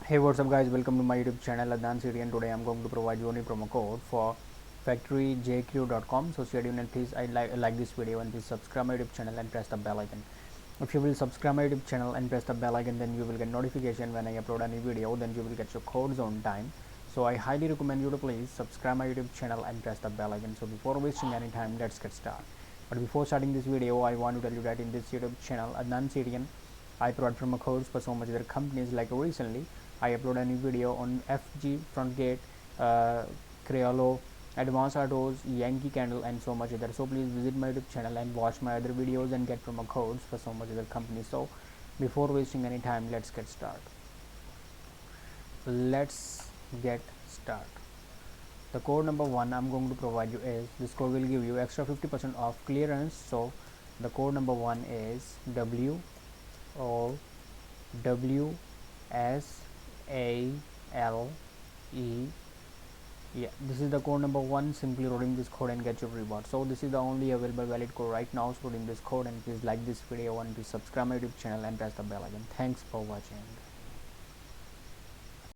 Hey, what's up guys, welcome to my YouTube channel Adnan City, and today I'm going to provide you only promo code for factoryjq.com. So stay tuned and please like this video and please subscribe my YouTube channel and press the bell icon. If you will subscribe my YouTube channel and press the bell icon, then you will get notification when I upload any video, then you will get your codes on time. So I highly recommend you to please subscribe my YouTube channel and press the bell icon. So before wasting any time, let's get started. But before starting this video, I want to tell you that in this YouTube channel Adnan City, I provide promo codes for so much other companies. Like recently I upload a new video on FG, Frontgate, Creolo, Advanced Autos, Yankee Candle, and so much other. So please visit my YouTube channel and watch my other videos and get promo codes for so much other companies. So before wasting any time, let's get started. The code number one I'm going to provide you is, this code will give you extra 50% off clearance. So the code number one is WOWSALE. Yeah, this is the code number one. Simply redeem this code and get your reward. So this is the only available valid code right now. So redeem this code and please like this video and please subscribe my YouTube channel and press the bell icon. Thanks for watching.